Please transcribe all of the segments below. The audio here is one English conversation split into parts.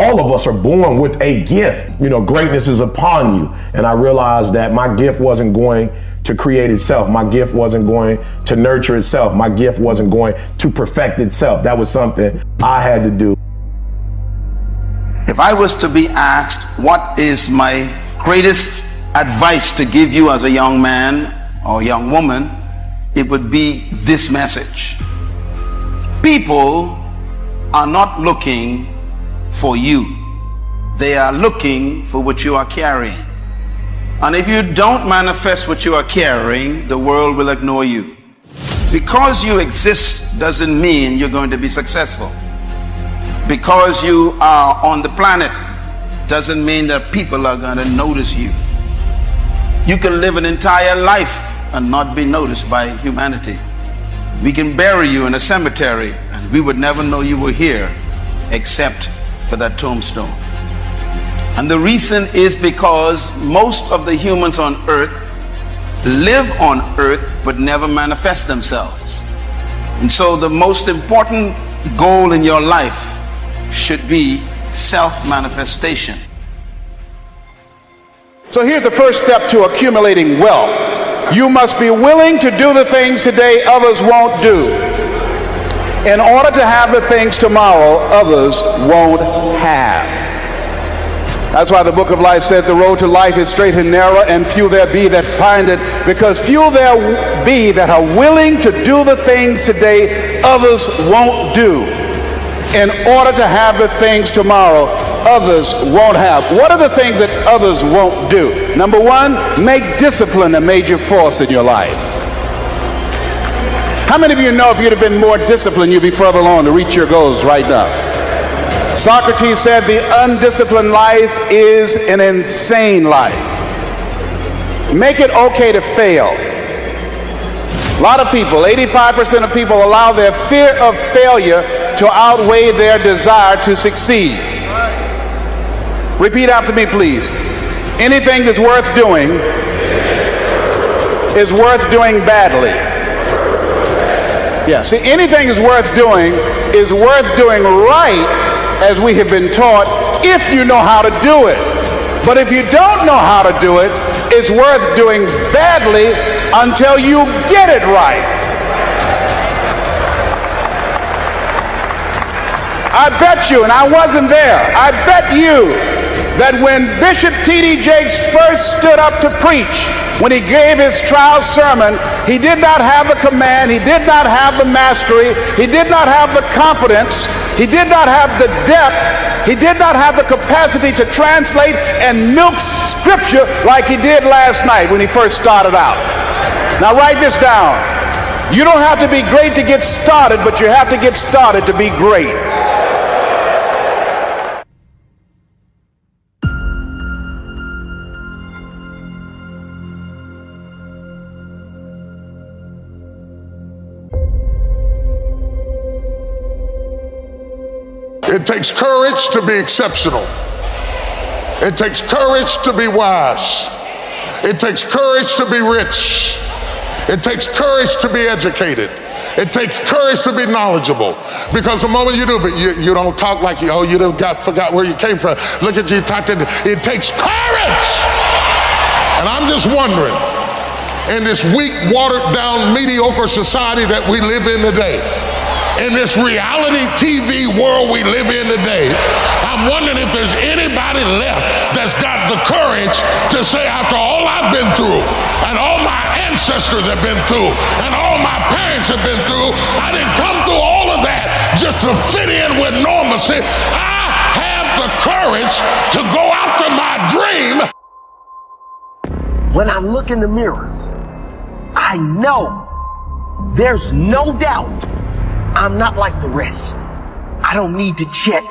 all of us are born with a gift. You know, greatness is upon you. And I realized that my gift wasn't going to create itself. My gift wasn't going to nurture itself. My gift wasn't going to perfect itself. That was something I had to do. If I was to be asked what is my greatest advice to give you as a young man or young woman, it would be this message. People are not looking for you. They are looking for what you are carrying. And if you don't manifest what you are carrying, the world will ignore you. Because you exist doesn't mean you're going to be successful. Because you are on the planet doesn't mean that people are going to notice you. You can live an entire life and not be noticed by humanity. We can bury you in a cemetery and we would never know you were here except for that tombstone. And the reason is because most of the humans on earth live on earth but never manifest themselves. And so the most important goal in your life should be self-manifestation. So here's the first step to accumulating wealth. You must be willing to do the things today others won't do, in order to have the things tomorrow others won't have. That's why the book of life says the road to life is straight and narrow, and few there be that find it, because few there be that are willing to do the things today others won't do, in order to have the things tomorrow others won't have. What are the things that others won't do? Number one, make discipline a major force in your life. How many of you know if you'd have been more disciplined, you'd be further along to reach your goals right now? Socrates said the undisciplined life is an insane life. Make it okay to fail. A lot of people, 85% of people, allow their fear of failure to outweigh their desire to succeed. Repeat after me, please. Anything that's worth doing is worth doing badly. Yeah, see, anything is worth doing right, as we have been taught, if you know how to do it. But if you don't know how to do it, it's worth doing badly until you get it right. I bet you, and I wasn't there, I bet you that when Bishop T.D. Jakes first stood up to preach, when he gave his trial sermon, he did not have the command, he did not have the mastery, he did not have the confidence, he did not have the depth, he did not have the capacity to translate and milk scripture like he did last night when he first started out. Now write this down. You don't have to be great to get started, but you have to get started to be great. It takes courage to be exceptional. It takes courage to be wise. It takes courage to be rich. It takes courage to be educated. It takes courage to be knowledgeable. Because the moment you do, but you don't talk like you forgot where you came from. Look at you, it takes courage. And I'm just wondering, in this weak, watered down, mediocre society that we live in today, in this reality TV world we live in today, I'm wondering if there's anybody left that's got the courage to say, after all I've been through and all my ancestors have been through and all my parents have been through, I didn't come through all of that just to fit in with normalcy. I have the courage to go after my dream. When I look in the mirror, I know there's no doubt I'm not like the rest. I don't need to check.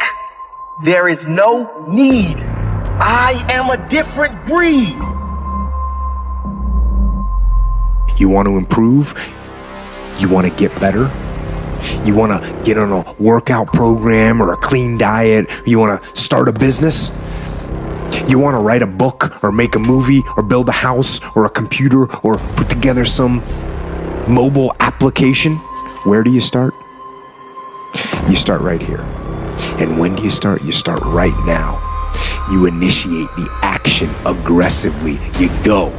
There is no need. I am a different breed. You want to improve? You want to get better? You want to get on a workout program or a clean diet? You want to start a business? You want to write a book or make a movie or build a house or a computer or put together some mobile application? Where do you start? You start right here. And when do you start? You start right now. You initiate the action aggressively. You go.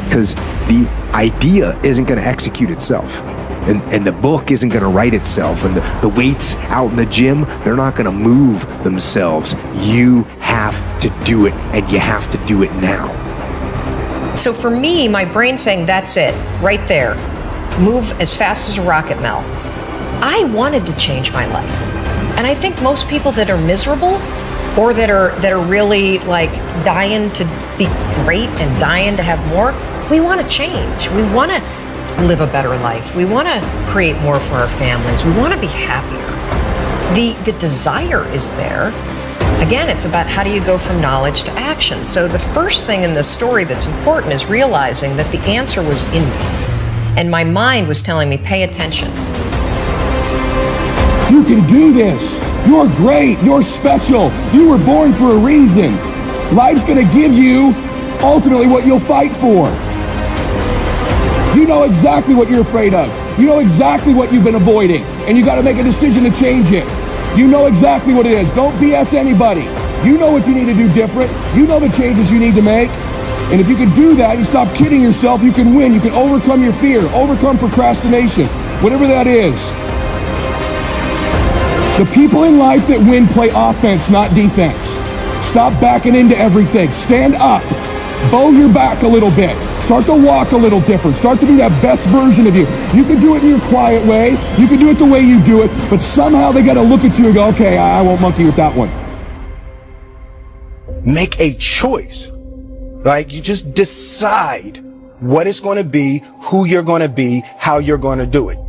Because the idea isn't going to execute itself. And the book isn't going to write itself. And the weights out in the gym, they're not going to move themselves. You have to do it, and you have to do it now. So for me, my brain's saying, that's it, right there. Move as fast as a rocket, Mel. I wanted to change my life. And I think most people that are miserable or that are really like dying to be great and dying to have more, we want to change. We want to live a better life. We want to create more for our families. We want to be happier. The desire is there. Again, it's about how do you go from knowledge to action. So the first thing in this story that's important is realizing that the answer was in me. And my mind was telling me, pay attention. You can do this. You're great. You're special. You were born for a reason. Life's going to give you ultimately what you'll fight for. You know exactly what you're afraid of. You know exactly what you've been avoiding. And you got to make a decision to change it. You know exactly what it is. Don't BS anybody. You know what you need to do different. You know the changes you need to make. And if you can do that, you stop kidding yourself, you can win. You can overcome your fear, overcome procrastination, whatever that is. The people in life that win play offense, not defense. Stop backing into everything. Stand up. Bow your back a little bit. Start to walk a little different. Start to be that best version of you. You can do it in your quiet way. You can do it the way you do it. But somehow they got to look at you and go, okay, I won't monkey with that one. Make a choice. Like, you just decide what it's going to be, who you're going to be, how you're going to do it.